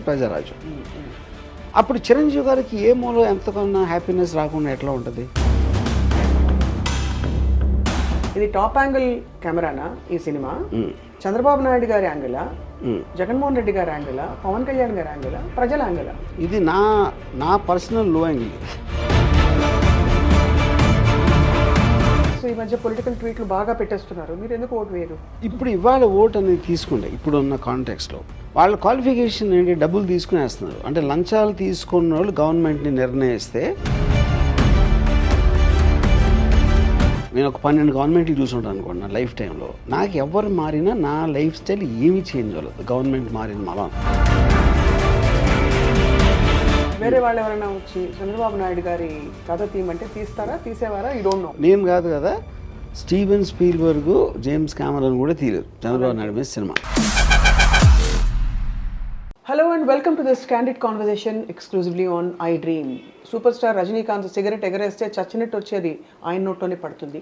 ప్రజారాజు. అప్పుడు చిరంజీవి గారికి ఏ మూలో ఎంతకన్నా హ్యాపీనెస్ రాకుండా ఎట్లా ఉంటుంది? ఇది టాప్ యాంగిల్ కెమెరానా ఈ సినిమా? చంద్రబాబు నాయుడు గారి యాంగిలా, జగన్మోహన్ రెడ్డి గారి యాంగిలా, పవన్ కళ్యాణ్ గారి యాంగిలా, ప్రజల యాంగిలా? ఇది నా పర్సనల్ లో యాంగిల్. సో ఈ మధ్య పొలిటికల్ ట్వీట్లు బాగా పెట్టేస్తున్నారు, మీరు ఎందుకు ఓటు వేయరు? ఇప్పుడు ఇవాళ ఓటు అనేది తీసుకుంటే ఇప్పుడున్న కాంటెక్స్లో వాళ్ళ క్వాలిఫికేషన్ ఏంటి? డబ్బులు తీసుకునేస్తున్నారు. అంటే లంచాలు తీసుకున్న వాళ్ళు గవర్నమెంట్ని నిర్ణయిస్తే, నేను ఒక 12 గవర్నమెంట్లు చూసుంటాను అనుకోండి నా లైఫ్ టైంలో. నాకు ఎవరు మారినా నా లైఫ్ స్టైల్ ఏమీ చేంజ్ అవ్వలేదు గవర్నమెంట్ మారిన మళ్ళా. వేరే వాళ్ళు ఎవరైనా వచ్చి చంద్రబాబు నాయుడు గారి కథ తీయమంటే తీస్తారా, తీసేవారా? You don't no. నేను కాదు కదా, స్టీవెన్ స్పీల్బర్గ్, జేమ్స్ కెమెరాన్ కూడా తీయలేదు చంద్రబాబు నాయుడు మీద cinema. Hello and welcome to this candid conversation exclusively on iDream. Super star Rajinikanth cigarette ఎగరేస్తే చచ్చినట్టు వచ్చేది ఆయన నోట్లోనే పడుతుంది.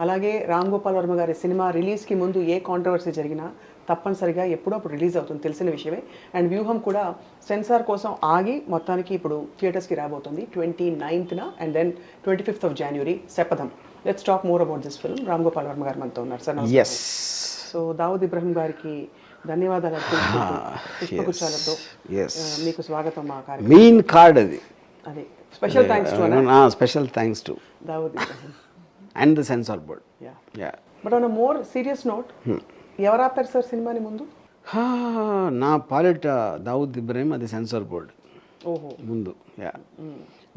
అలాగే రామ్ గోపాల్ వర్మ గారి సినిమా రిలీజ్కి ముందు ఏ కాంట్రవర్సీ జరిగినా తప్పనిసరిగా ఎప్పుడో అప్పుడు రిలీజ్ అవుతుంది, తెలిసిన విషయమే. అండ్ వ్యూహం కూడా సెన్సార్ కోసం ఆగి మొత్తానికి ఇప్పుడు థియేటర్స్కి రాబోతుంది 29th and then 25th of January Shapatham. Let's talk more about this film. Ram Gopal Varma garu మనతో ఉన్నారు సార్. సో దావుద్ ఇబ్రహీం గారికి ధన్యవాదాలు పుష్పగుచ్చాలతో మీకు స్వాగతం. మా కార్యక్రమం మెయిన్ కార్డ్ అది. అదే special thanks to special thanks to Dawood Ibrahim and the censor board. But on a more serious note, ఎవరు ఆపారు సార్ సినిమాని ముందు? నా పాలిట దావుద్ ఇబ్రహీం, అది సెన్సార్ బోర్డ్ ముందు.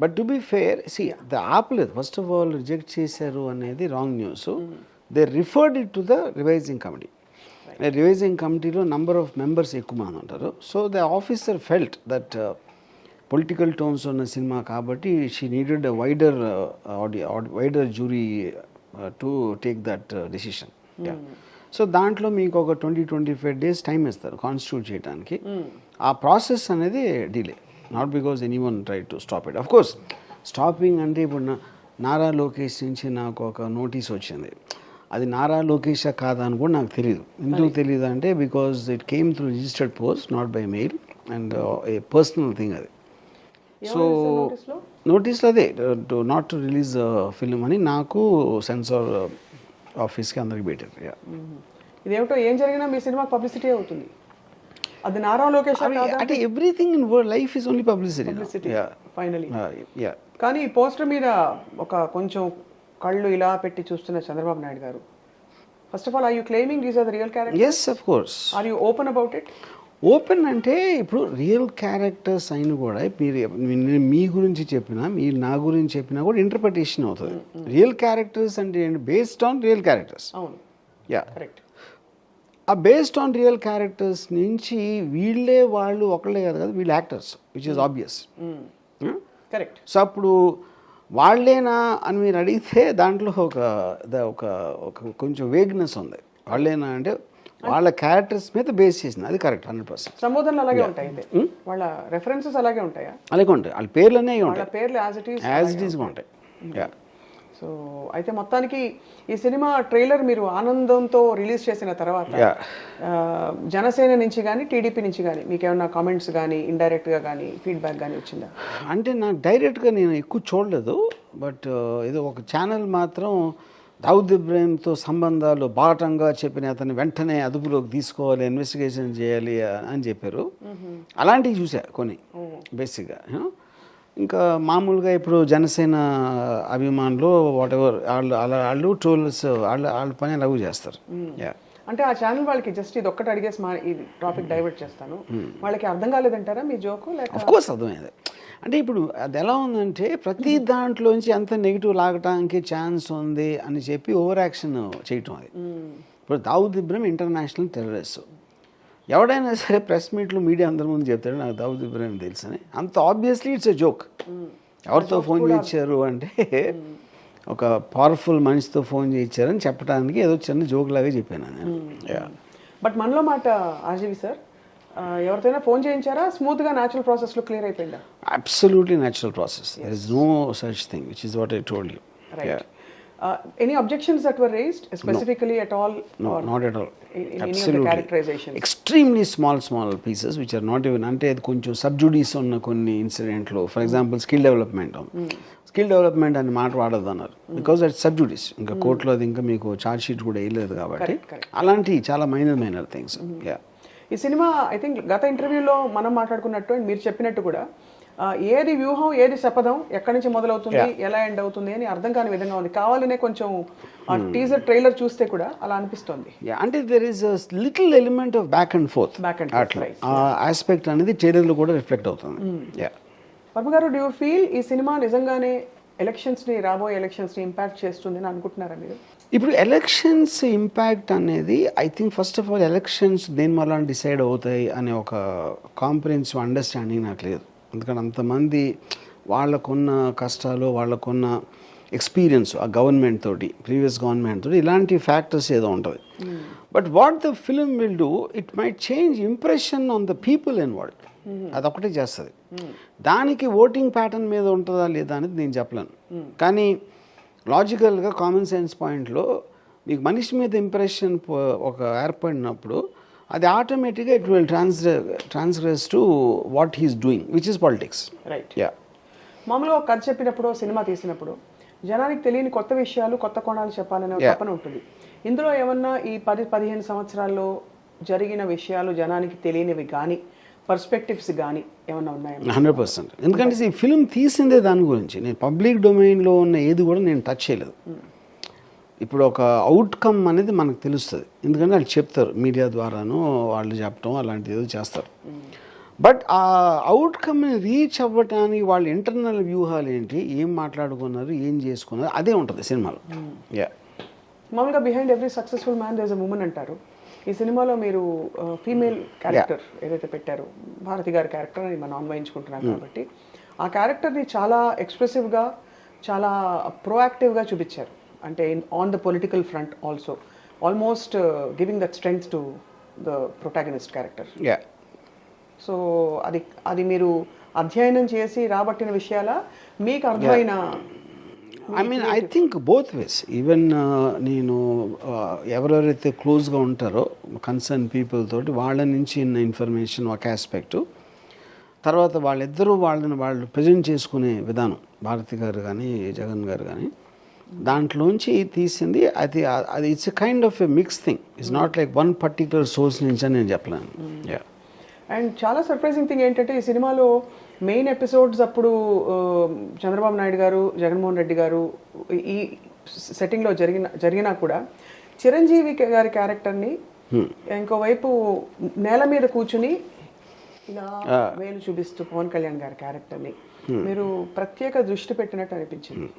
బట్ టు బి ఫేర్, ఆపలేదు. ఫస్ట్ ఆఫ్ ఆల్ రిజెక్ట్ చేశారు అనేది wrong news. They referred it to the revising committee. Revising కమిటీలో నంబర్ ఆఫ్ మెంబర్స్ ఎక్కువ మంది ఉంటారు. So the officer felt that political tones ఉన్న సినిమా కాబట్టి she needed wider jury to take that decision. So దాంట్లో మీకు ఒక 20-25 days టైం ఇస్తారు కాన్స్టిట్యూట్ చేయడానికి. ఆ ప్రాసెస్ అనేది delay, not because any one try to stop it. Of course stopping అంటే ఇప్పుడు నారా లోకేష్ నుంచి నాకు ఒక నోటీస్ వచ్చింది. అది నారా లోకేష్ కాదా అని కూడా నాకు తెలియదు. ఎందుకు తెలియదు అంటే because it came through registered post, not by mail, and A personal thing అది. సో నోటీస్లో అదే నాట్ టు రిలీజ్ ఫిల్మ్ అని నాకు సెన్సార్ ఆఫీస్కి అందరికి పెట్టారు. ఇదేమిటో, ఏం జరిగినా మీ సినిమా పబ్లిసిటీ అవుతుంది. అది నారా లోకేష్ అంటే everything in life is only publicity finally. కానీ ఈ పోస్టర్ మీద ఒక కొంచెం కళ్ళు ఇలా పెట్టి చూస్తున్న Chandrababu Naidu garu, first of all are you claiming these are the real characters? yes of course. Are you open about it? Open అంటే ఇప్పుడు రియల్ క్యారెక్టర్స్ అయిన కూడా మీరు మీ గురించి చెప్పినా, మీరు నా గురించి చెప్పినా కూడా ఇంటర్ప్రిటేషన్ అవుతుంది. రియల్ క్యారెక్టర్స్ అంటే బేస్డ్ ఆన్ రియల్ క్యారెక్టర్స్. అవును, కరెక్ట్. ఆ బేస్డ్ ఆన్ రియల్ క్యారెక్టర్స్ నుంచి వాళ్ళు ఒకళ్ళే కదా, వీళ్ళు actors, which is obvious. Correct. So అప్పుడు వాళ్ళేనా అని మీరు అడిగితే దాంట్లో ఒక కొంచెం వేగ్నెస్ ఉంది. వాళ్ళేనా అంటే వాళ్ళ క్యారెక్టర్స్ మీద బేస్ చేసింది, అది కరెక్ట్ 100%. సంబోధనలు అలాగే ఉంటాయి, వాళ్ళ రెఫరెన్సెస్ అలాగే ఉంటాయా? అలాగే ఉంటాయి, వాళ్ళ పేర్లనే ఉంటాయి, పేర్లు యాజ్ ఇట్ ఈస్గా ఉంటాయి. సో అయితే మొత్తానికి ఈ సినిమా ట్రైలర్ మీరు ఆనందంతో రిలీజ్ చేసిన తర్వాత జనసేన నుంచి కానీ టీడీపీ నుంచి కానీ మీకు ఏమైనా కామెంట్స్ కానీ ఇండైరెక్ట్గా కానీ ఫీడ్బ్యాక్ కానీ వచ్చిందా? అంటే నాకు డైరెక్ట్గా నేను ఎక్కువ చూడలేదు. బట్ ఏదో ఒక ఛానల్ మాత్రం దావుద్ ఇబ్రహీంతో సంబంధాలు బాటంగా చెప్పిన అతన్ని వెంటనే అదుపులోకి తీసుకోవాలి, ఇన్వెస్టిగేషన్ చేయాలి అని చెప్పారు. అలాంటివి చూసా కొన్ని బేసిక్గా. ఇంకా మామూలుగా ఇప్పుడు జనసేన అభిమానులు వాట్ ఎవర్ వాళ్ళు ట్రోల్స్ వాళ్ళ పని అలాగూ చేస్తారు. అంటే ఆ ఛానల్ వాళ్ళకి జస్ట్ ఇది ఒక్కటి అడిగేసి ఈ టాపిక్ డైవర్ట్ చేస్తాను, వాళ్ళకి అర్థం కాలేదంటారా మీ జోకు? ఆఫ్ కోర్స్ అర్థమైంది. అంటే ఇప్పుడు అది ఎలా ఉందంటే ప్రతి దాంట్లోంచి అంత నెగిటివ్ లాగటానికి ఛాన్స్ ఉంది అని చెప్పి ఓవర్ యాక్షన్ చేయటం. అది ఇప్పుడు దావుద్ ఇబ్రహీం ఇంటర్నేషనల్ టెర్రరిస్ట్. ఎవడైనా సరే ప్రెస్ మీట్లు మీడియా అందరి ముందు చెప్తాడు నాకు దావుద్ ఇబ్రహీం తెలుసు అని. అంత ఆబ్వియస్లీ ఇట్స్ ఎ జోక్. ఎవరితో ఫోన్ చేయించారు అంటే ఒక పవర్ఫుల్ మనిషితో ఫోన్ చేయించారని చెప్పడానికి ఏదో చిన్న జోక్ లాగా చెప్పాను నేను. బట్ మనలో మాట ఆర్జీవి సార్, ఎవరితోనైనా ఫోన్ చేయించారా? స్మూత్గా న్యాచురల్ ప్రాసెస్లో క్లియర్ అయిపోయిందా? Absolutely natural process. There is no such thing, which is what I told you. Right. Any objections that were raised specifically at all No, not at all. in any of the Absolutely. characterizations? Extremely small pieces which are not even అంటే అది కొంచెం sub judice ఉన్న కొన్ని ఇన్సిడెంట్లు for example skill development అని మాట వాడద్దు అన్నారు because that sub judice ఇంకా కోర్టులో అది ఇంకా మీకు ఛార్జ్ షీట్ కూడా వేయలేదు కాబట్టి అలాంటి చాలా మైనర్ థింగ్స్ ఈ సినిమా ఐ థింక్ గత ఇంటర్వ్యూలో మనం మాట్లాడుకున్నట్టు and మీరు చెప్పినట్టు కూడా ఏది వ్యూహం ఏది శపథం ఎక్కడి నుంచి మొదలవుతుంది ఎలా ఎండ్ అవుతుంది అని అర్థం కాని విధంగా ఉంది కావాలనే కొంచెం టీజర్ ట్రైలర్ చూస్తే కూడా అలా అనిపిస్తుంది అంటే there is little element of back and fourth అట్లా ఆ ఆస్పెక్ట్ అనేది ట్రైలర్లో కూడా రిఫ్లెక్ట్ అవుతుంది వర్మ గారు డూ యూ ఫీల్ ఈ సినిమా నిజంగానే రాబోయే ఎలక్షన్స్ని ఇంపాక్ట్ చేస్తుంది అని అనుకుంటున్నారా మీరు ఇప్పుడు ఎలక్షన్స్ ఇంపాక్ట్ అనేది I think first of all elections దేని వల్ల డిసైడ్ అవుతాయి అనే ఒక కాంప్రహెన్సివ్ అండర్స్టాండింగ్ నాకు లేదు ఎందుకంటే అంతమంది వాళ్ళకున్న కష్టాలు వాళ్ళకున్న ఎక్స్పీరియన్స్ ఆ గవర్నమెంట్ తోటి ప్రీవియస్ గవర్నమెంట్ తోటి ఇలాంటి ఫ్యాక్టర్స్ ఏదో ఉంటుంది but what the film will do it might change impression on the people involved అదొకటే చేస్తుంది దానికి ఓటింగ్ ప్యాటర్న్ మీద ఉంటుందా లేదా అనేది నేను చెప్పలేను కానీ లాజికల్గా కామన్ సెన్స్ పాయింట్లో మీకు మనిషి మీద ఇంప్రెషన్ ఒక ఏర్పడినప్పుడు అది ఆటోమేటిక్గా it will ట్రాన్స్గ్రెస్ to what he's doing which is politics right మామూలుగా ఒక కథ చెప్పినప్పుడు సినిమా తీసినప్పుడు జనానికి తెలియని కొత్త విషయాలు కొత్త కోణాలు చెప్పాలనే తపన ఉంటుంది ఇందులో ఏమన్నా ఈ 10-15 సంవత్సరాల్లో జరిగిన విషయాలు జనానికి తెలియనివి కానీ పర్స్పెక్టివ్స్ కానీ ఏమన్నా ఉన్నాయా 100% ఎందుకంటే ఈ ఫిల్మ్ తీసిందే దాని గురించి నేను పబ్లిక్ డొమైన్లో ఉన్న ఏది కూడా నేను టచ్ చేయలేదు ఇప్పుడు ఒక అవుట్కమ్ అనేది మనకు తెలుస్తుంది ఎందుకంటే వాళ్ళు చెప్తారు మీడియా ద్వారాను వాళ్ళు చెప్పడం అలాంటిది ఏదో చేస్తారు బట్ ఆ అవుట్కమ్ని రీచ్ అవ్వటానికి వాళ్ళ ఇంటర్నల్ వ్యూహాలు ఏంటి ఏం మాట్లాడుకున్నారు ఏం చేసుకున్నారు అదే ఉంటుంది సినిమాలో మామూలుగా behind every successful man there is a women అంటారు ఈ సినిమాలో మీరు ఫీమేల్ క్యారెక్టర్ ఏదైతే పెట్టారో భారతి గారి క్యారెక్టర్ అని మనం అన్వయించుకుంటున్నాం కాబట్టి ఆ క్యారెక్టర్ని చాలా ఎక్స్ప్రెసివ్గా చాలా ప్రోయాక్టివ్గా చూపించారు అంటే on the political front also almost giving that strength to the protagonist character so అది మీరు అధ్యయనం చేసి రాబట్టిన విషయాల మీకు అర్థమైన I think both ways even నేను ఎవరెవరైతే క్లోజ్గా ఉంటారో కన్సర్న్ పీపుల్ తోటి వాళ్ళ నుంచి ఉన్న ఇన్ఫర్మేషన్ ఒక ఆస్పెక్టు తర్వాత వాళ్ళు ప్రజెంట్ చేసుకునే విధానం భారతి గారు కానీ జగన్ గారు కానీ దాంట్లోంచి తీసింది అది it's a kind of a mix thing it's not like one particular source నుంచి అని నేను చెప్పలేను అండ్ చాలా సర్ప్రైజింగ్ థింగ్ ఏంటంటే ఈ సినిమాలో మెయిన్ ఎపిసోడ్స్ అప్పుడు చంద్రబాబు నాయుడు గారు జగన్మోహన్ రెడ్డి గారు ఈ సెట్టింగ్లో జరిగినా కూడా చిరంజీవి గారి క్యారెక్టర్ని ఇంకోవైపు నేల మీద కూర్చుని ఇలా వేలు చూపిస్తూ పవన్ కళ్యాణ్ గారి క్యారెక్టర్ని మీరు ప్రత్యేక దృష్టి పెట్టినట్టు అనిపించింది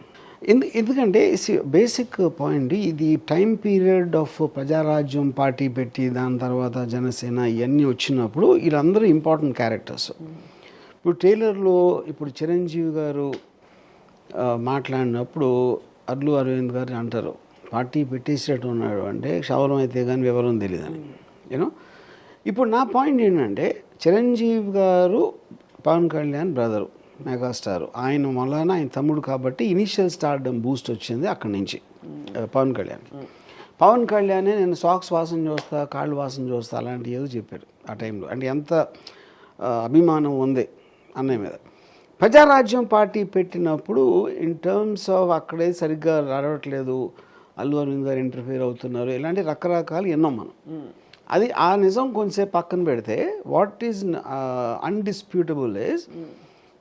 ఎందుకంటే బేసిక్ పాయింట్ ఇది time period of Prajarajyam party పెట్టి దాని తర్వాత జనసేన ఇవన్నీ వచ్చినప్పుడు వీళ్ళందరూ ఇంపార్టెంట్ క్యారెక్టర్స్ ఇప్పుడు ట్రైలర్లో ఇప్పుడు చిరంజీవి గారు మాట్లాడినప్పుడు అల్లు అరవింద్ గారు అంటారు పార్టీ పెట్టేసేటట్టు ఉన్నాడు అంటే క్షవరం అయితే కానీ వివరం తెలియదని యూనో ఇప్పుడు నా పాయింట్ ఏంటంటే చిరంజీవి గారు పవన్ కళ్యాణ్ బ్రదరు మెగాస్టార్ ఆయన వలన ఆయన తమ్ముడు కాబట్టి ఇనీషియల్ స్టార్డమ్ బూస్ట్ వచ్చింది అక్కడి నుంచి పవన్ కళ్యాణ్ నేను సాక్స్ వాసన చూస్తా కాళ్ళు వాసన చూస్తా అలాంటివి ఏదో చెప్పాడు ఆ టైంలో అంటే ఎంత అభిమానం ఉంది అన్నయ్య మీద ప్రజారాజ్యం పార్టీ పెట్టినప్పుడు ఇన్ టర్మ్స్ ఆఫ్ అక్కడే సరిగ్గా నడవట్లేదు అల్లు అరవింద్ గారు ఇంటర్ఫియర్ అవుతున్నారు ఇలాంటి రకరకాలు ఎన్నో మనం అది ఆ నిజం కొంచెంసేపు పక్కన పెడితే what is undisputable is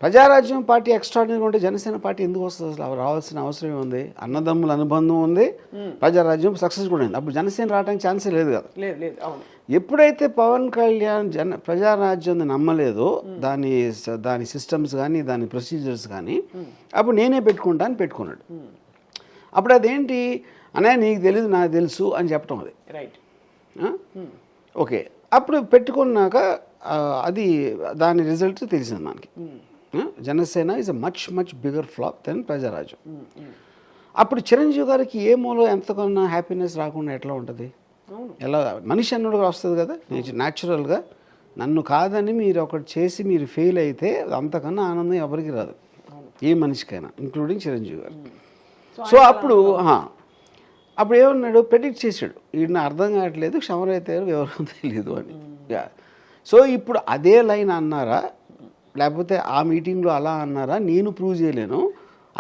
Prajarajyam party extraordinary ఉంటే జనసేన పార్టీ ఎందుకు వస్తుంది అసలు రావాల్సిన అవసరం ఉంది అన్నదమ్ముల అనుబంధం ఉంది ప్రజారాజ్యం సక్సెస్ కూడా ఉంది అప్పుడు జనసేన రావడానికి ఛాన్సే లేదు కదా ఎప్పుడైతే పవన్ కళ్యాణ్ ప్రజారాజ్యం నమ్మలేదో దాని సిస్టమ్స్ కానీ దాని ప్రొసీజర్స్ కానీ అప్పుడు నేనే పెట్టుకుంటా అని పెట్టుకున్నాడు అప్పుడు అదేంటి అనే నీకు తెలియదు నాకు తెలుసు అని చెప్పడం అది రైట్ ఓకే అప్పుడు పెట్టుకున్నాక అది దాని రిజల్ట్ తెలిసింది మనకి Janasena is a much bigger flop than Prajarajyam అప్పుడు చిరంజీవి గారికి ఏ మూలో ఎంతకన్నా హ్యాపీనెస్ రాకుండా ఎట్లా ఉంటుంది ఎలా మనిషి అన్నుడుగా వస్తుంది కదా న్యాచురల్గా నన్ను కాదని మీరు ఒకటి చేసి మీరు ఫెయిల్ అయితే అంతకన్నా ఆనందం ఎవరికి రాదు ఏ మనిషికైనా ఇంక్లూడింగ్ చిరంజీవి గారు సో అప్పుడు అప్పుడు ఏమన్నాడు, ప్రెడిక్ట్ చేశాడు, వీడిని అర్థం కావట్లేదు, క్షమరైతే ఎవరో తెలియదు అని. సో ఇప్పుడు అదే లైన్ అన్నారా, లేకపోతే ఆ మీటింగ్లో అలా అన్నారా, నేను ప్రూవ్ చేయలేను,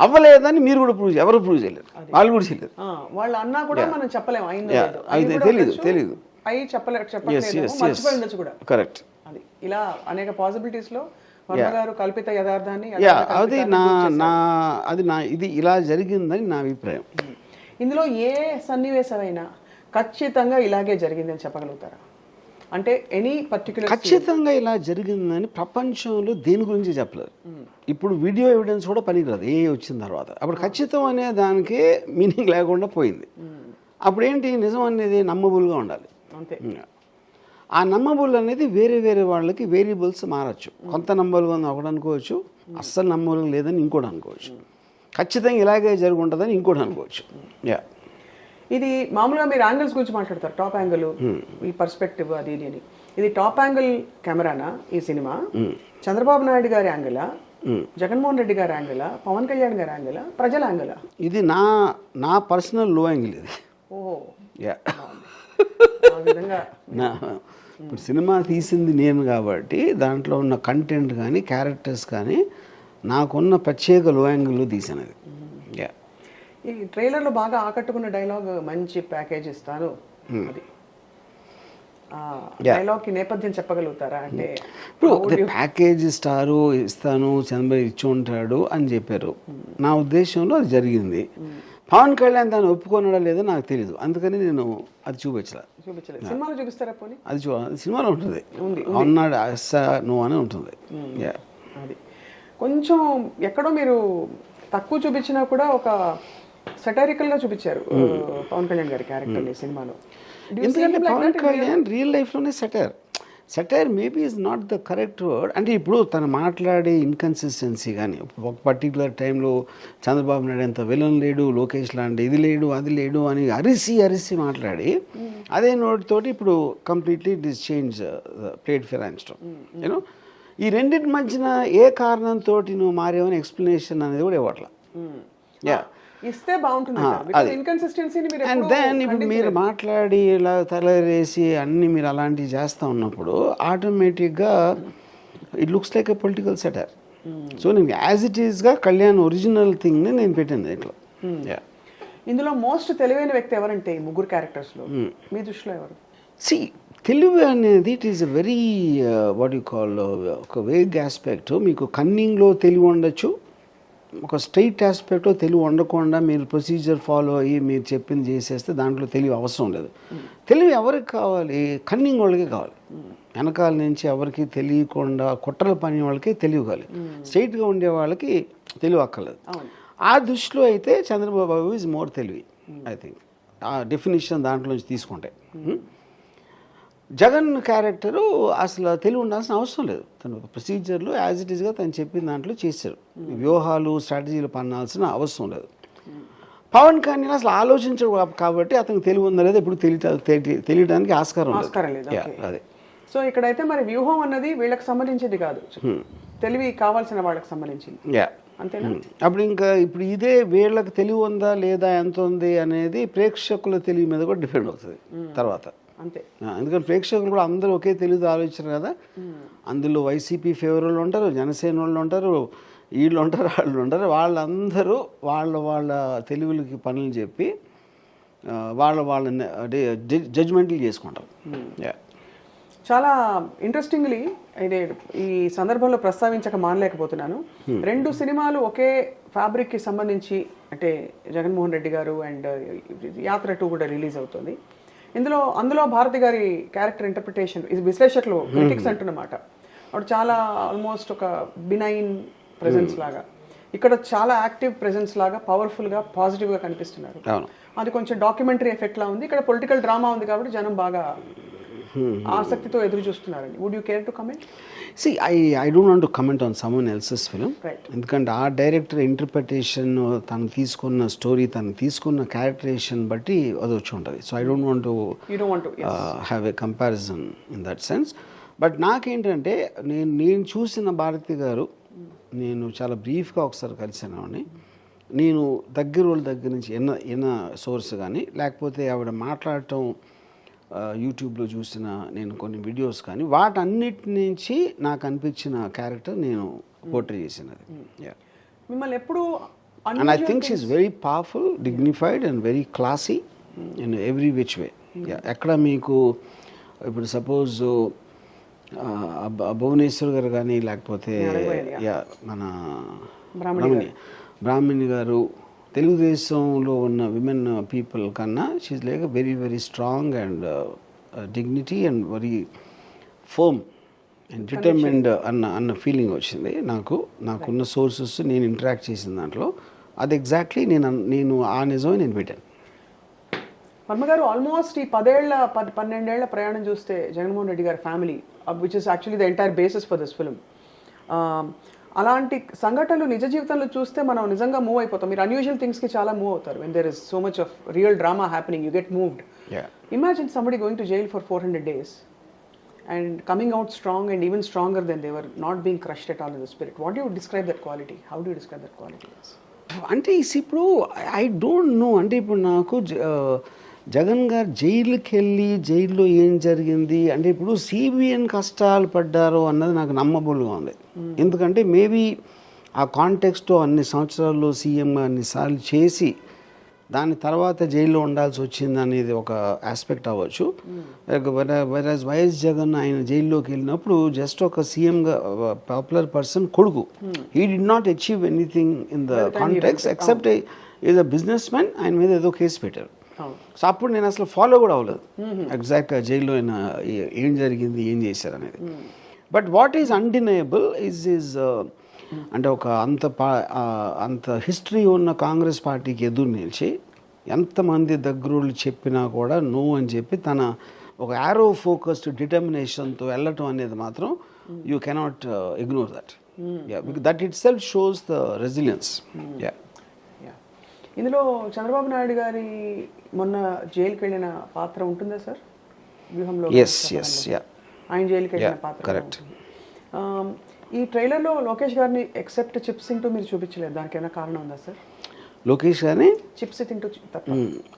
అవ్వలేదని మీరు కూడా ఎవరు ప్రూవ్ చేయలేరు, వాళ్ళు కూడా చేయలేరు. వాళ్ళు అన్నా కూడా మనం చెప్పలేము, అయితే తెలీదు అయి చెప్పలేదు కూడా. కరెక్ట్. అది ఇలా అనేక పాసిబిలిటీస్ లో గారు కల్పిత యథార్థాన్ని ఇది ఇలా జరిగిందని నా అభిప్రాయం. ఇందులో ఏ సన్నివేశమైనా ఖచ్చితంగా ఇలాగే జరిగిందని చెప్పగలుగుతారా? అంటే ఎనీ పర్టికులర్ ఖచ్చితంగా ఇలా జరిగిందని ప్రపంచంలో దేని గురించి చెప్పలేదు. ఇప్పుడు వీడియో ఎవిడెన్స్ కూడా పనికిరాదు ఏ వచ్చిన తర్వాత. అప్పుడు ఖచ్చితం అనే దానికి మీనింగ్ లేకుండా పోయింది. అప్పుడు ఏంటి, నిజం అనేది నమ్మబుల్గా ఉండాలి. అంతే. ఆ నమ్మబుల్ అనేది వేరే వేరే వాళ్ళకి వేరియబుల్స్ మారచ్చు. కొంత నమ్మబుల్గా ఉంది ఒకటి అనుకోవచ్చు, అస్సలు నమ్మబుల్గా లేదని ఇంకోటి అనుకోవచ్చు, ఖచ్చితంగా ఇలాగే జరుగుంటుందని ఇంకోటి అనుకోవచ్చు. ఇది మామూలుగా మీరు యాంగిల్స్ గురించి మాట్లాడతారు, టాప్ యాంగిల్, ఈ పర్స్పెక్టివ్ అది ఇది అని. ఇది టాప్ యాంగిల్ కెమెరానా ఈ సినిమా? చంద్రబాబు నాయుడు గారి యాంగిలా, జగన్మోహన్ రెడ్డి గారి యాంగిలా, పవన్ కళ్యాణ్ గారి యాంగిలా, ప్రజల యాంగిలా? ఇది నా పర్సనల్ లో యాంగిల్ ఇది. ఓహో. ఇప్పుడు సినిమా తీసింది నేను కాబట్టి దాంట్లో ఉన్న కంటెంట్ కానీ క్యారెక్టర్స్ కానీ నాకున్న ప్రత్యేక లో యాంగిల్లో తీసినది. ఈ ట్రైలర్లో బాగా ఆకట్టుకున్న డైలాగ్, మంచి ప్యాకేజ్ ఇస్తాను, అది డైలాగ్కి నేపథ్యం చెప్పగలుగుతారా? అంటే ఇప్పుడు ప్యాకేజ్ ఇస్తాను చంద్రబాబు ఇచ్చి ఉంటాడు అని చెప్పారు. నా ఉద్దేశంలో అది జరిగింది. పవన్ కళ్యాణ్ దాన్ని ఒప్పుకున్నాడా లేదో నాకు తెలియదు, అందుకని నేను అది చూపించలేదు. సినిమాలో చూపిస్తారా? పోనీ అది సినిమాలో ఉంటుంది, అన్నాడు నువ్వు అని ఉంటుంది. అది కొంచెం ఎక్కడో మీరు తక్కువ చూపించినా కూడా ఒక సెటరికల్ గా చూపించారు పవన్ కళ్యాణ్ గారి క్యారెక్టర్ ఈ సినిమాలో. ఎందుకంటే పవన్ కళ్యాణ్ రియల్ లైఫ్లోనే satire maybe is not the correct word. అంటే ఇప్పుడు తను మాట్లాడే ఇన్కన్సిస్టెన్సీ కానీ, ఒక పర్టికులర్ టైంలో చంద్రబాబు నాయుడు ఎంత విలన్ లేడు, లోకేష్ లాంటి ఇది లేడు అది లేడు అని అరిసి మాట్లాడి అదే నోట్ తోటి ఇప్పుడు కంప్లీట్లీ డిస్ change played fair and stone. You know ఈ రెండింటి మధ్యన ఏ కారణంతో నువ్వు మారేవని ఎక్స్ప్లెనేషన్ అనేది కూడా ఇవ్వట్లా. ఇస్తే బాగుంటుంది. అండ్ దెన్ ఇప్పుడు మీరు మాట్లాడి ఇలా తలరేసి అన్ని మీరు అలాంటివి చేస్తూ ఉన్నప్పుడు ఆటోమేటిక్గా it looks like a political satire. So నేను యాజ్ ఇట్ ఈస్గా కళ్యాణ్ ఒరిజినల్ థింగ్ని నేను పెట్టింది దీంట్లో. ఇందులో మోస్ట్ తెలివైన వ్యక్తి ఎవరంటే ఈ ముగ్గురు క్యారెక్టర్స్లో మీ దృష్టిలో ఎవరు? తెలివి అనేది it is a very what you call ఒక వేగ్ ఆస్పెక్ట్. మీకు కన్నింగ్లో తెలివి ఉండొచ్చు, ఒక స్ట్రైట్ ఆస్పెక్ట్లో తెలివి ఉండకుండా మీరు ప్రొసీజర్ ఫాలో అయ్యి మీరు చెప్పింది చేసేస్తే దాంట్లో తెలివి అవసరం లేదు. తెలివి ఎవరికి కావాలి? కన్నింగ్ వాళ్ళకి కావాలి. వెనకాల నుంచి ఎవరికి తెలియకుండా కుట్రల పని వాళ్ళకి తెలివి కావాలి. స్ట్రైట్గా ఉండే వాళ్ళకి తెలివి అక్కర్లేదు. ఆ దృష్టిలో అయితే చంద్రబాబు ఈజ్ మోర్ తెలివి, ఐ థింక్. ఆ డెఫినేషన్ దాంట్లోంచి తీసుకుంటే జగన్ క్యారెక్టరు అసలు తెలివి ఉండాల్సిన అవసరం లేదు. తను ప్రొసీజర్లో యాజ్ ఇట్ ఈస్గా తను చెప్పిన దాంట్లో చేశారు. వ్యూహాలు స్ట్రాటజీలు పన్నాల్సిన అవసరం లేదు. పవన్ కళ్యాణ్ అసలు ఆలోచించడు కాబట్టి అతనికి తెలివి ఉందా లేదా ఇప్పుడు తెలియడానికి ఆస్కారం లేదు. అదే. సో ఇక్కడైతే మరి వ్యూహం అన్నది వీళ్ళకి సంబంధించింది కాదు, తెలివి కావాల్సిన వాళ్ళకి సంబంధించింది. అంతేనా? అప్పుడు ఇప్పుడు ఇదే వీళ్ళకి తెలివి ఉందా లేదా ఎంత ఉంది అనేది ప్రేక్షకుల తెలివి మీద కూడా డిపెండ్ అవుతుంది తర్వాత. అంతే. ఎందుకంటే ప్రేక్షకులు కూడా అందరూ ఒకే తెలివితో ఆలోచన కదా. అందులో వైసీపీ ఫేవర్ వాళ్ళు ఉంటారు, జనసేన వాళ్ళు ఉంటారు, వీళ్ళు ఉంటారు, వాళ్ళు ఉంటారు. వాళ్ళందరూ వాళ్ళ తెలివిలకి పనులు చెప్పి వాళ్ళ జడ్జ్మెంట్లు చేసుకుంటారు. చాలా ఇంట్రెస్టింగ్లీ ఇది ఈ సందర్భంలో ప్రస్తావించక మానలేకపోతున్నాను. 2 సినిమాలు ఒకే ఫ్యాబ్రిక్కి సంబంధించి, అంటే జగన్మోహన్ రెడ్డి గారు అండ్ యాత్ర 2 కూడా రిలీజ్ అవుతుంది. అందులో భారతి గారి క్యారెక్టర్ ఇంటర్ప్రిటేషన్, ఇది విశ్లేషకులు క్రిటిక్స్ అంటున్నమాట, అప్పుడు చాలా ఆల్మోస్ట్ ఒక బినైన్ ప్రెజెన్స్ లాగా, ఇక్కడ చాలా యాక్టివ్ ప్రెజెన్స్ లాగా పవర్ఫుల్గా పాజిటివ్గా కనిపిస్తున్నారు. అది కొంచెం డాక్యుమెంటరీ ఎఫెక్ట్ లా ఉంది. ఇక్కడ పొలిటికల్ డ్రామా ఉంది కాబట్టి జనం బాగా ఆసక్తితో ఎదురు చూస్తున్నారండి. Would you care to comment? I don't want to comment on someone else's film. ఎందుకంటే ఆ డైరెక్టర్ ఇంటర్ప్రిటేషన్, తను తీసుకున్న స్టోరీ, తను తీసుకున్న క్యారెక్టరేషన్ బట్టి అది వచ్చి ఉంటుంది. So I don't want to have a comparison in that sense. But నాకేంటంటే నేను చూసిన భారతి గారు, నేను చాలా బ్రీఫ్గా ఒకసారి కలిసాను. నేను వాళ్ళ దగ్గర నుంచి ఎన్న సోర్స్ కానీ లేకపోతే ఆవిడ మాట్లాడటం యూట్యూబ్లో చూసిన నేను కొన్ని వీడియోస్ కానీ వాటన్నిటి నుంచి నాకు అనిపించిన క్యారెక్టర్ నేను పోర్ట్రే చేసినది. మిమ్మల్ని ఎప్పుడు and I think she is very powerful, dignified and very classy in every which way. ఎక్కడ మీకు ఇప్పుడు సపోజ్ భువనేశ్వర్ గారు కానీ లేకపోతే మన బ్రాహ్మణి గారు తెలుగుదేశంలో ఉన్న విమెన్ పీపుల్ కన్నా she like very very strong and dignity and very firm and determined అన్న ఫీలింగ్ వచ్చింది నాకున్న సోర్సెస్ నేను ఇంటరాక్ట్ చేసిన దాంట్లో. అది ఎగ్జాక్ట్లీ నేను ఆ నిజమే నేను పెట్టాను. వర్మ గారు ఆల్మోస్ట్ ఈ 12 ప్రయాణం చూస్తే జగన్మోహన్ రెడ్డి గారి family which is actually the entire basis for this film, అలాంటి సంఘటనలు నిజ జీవితంలో చూస్తే మనం నిజంగా మూవ్ అయిపోతాం. మీరు అన్యూజువల్ థింగ్స్కి చాలా మూవ్ అవుతారు. When there is so much of real drama happening you get moved. Imagine somebody going to jail for 400 days and coming out strong and even stronger than they were, not being crushed at all in the spirit. What do you describe that quality? How do you describe that quality? అంటే ఇప్పుడు I don't know. అంటే ఇప్పుడు నాకు జగన్ గారు జైలుకి వెళ్ళి జైల్లో ఏం జరిగింది అంటే ఇప్పుడు సిబిఎన్ కష్టాలు పడ్డారో అన్నది నాకు నమ్మబుల్గా ఉంది. ఎందుకంటే మేబీ ఆ కాంటెక్స్ట్లో అన్ని సంవత్సరాల్లో సీఎంగా అన్నిసార్లు చేసి దాని తర్వాత జైల్లో ఉండాల్సి వచ్చింది అనేది ఒక ఆస్పెక్ట్ అవ్వచ్చు. వైరస్ వైఎస్ జగన్ ఆయన జైల్లోకి వెళ్ళినప్పుడు జస్ట్ ఒక సీఎంగా పాపులర్ పర్సన్ కొడుకు, he did not achieve anything in the context except is a business man. ఆయన మీద ఏదో కేసు పెట్టారు. సో అప్పుడు నేను అసలు ఫాలో కూడా అవ్వలేదు ఎగ్జాక్ట్గా జైల్లో ఆయన ఏం జరిగింది ఏం చేశారు అనేది. But what is undeniable is అంటే ఒక అంత హిస్టరీ ఉన్న కాంగ్రెస్ పార్టీకి ఎదురు నిలిచి ఎంతమంది దగ్గరోళ్ళు చెప్పినా కూడా నో అని చెప్పి తన ఒక యారో ఫోకస్డ్ డిటర్మినేషన్తో వెళ్ళటం అనేది మాత్రం you cannot ignore that. That it self shows the resilience. ఇందులో చంద్రబాబు నాయుడు గారి మొన్న జైలుకి వెళ్ళిన పాత్ర ఉంటుందా సార్ వ్యూహంలో? ఆయన జైలుకి వెళ్ళిన పాత్ర కరెక్ట్. ఈ ట్రైలర్లో లోకేష్ గారిని ఎక్సెప్ట్ చిప్స్ తింటూ మీరు చూపించలేదు, దానికి ఏమైనా కారణం ఉందా సార్? లోకేష్ గారిని చిప్స్ తింటూ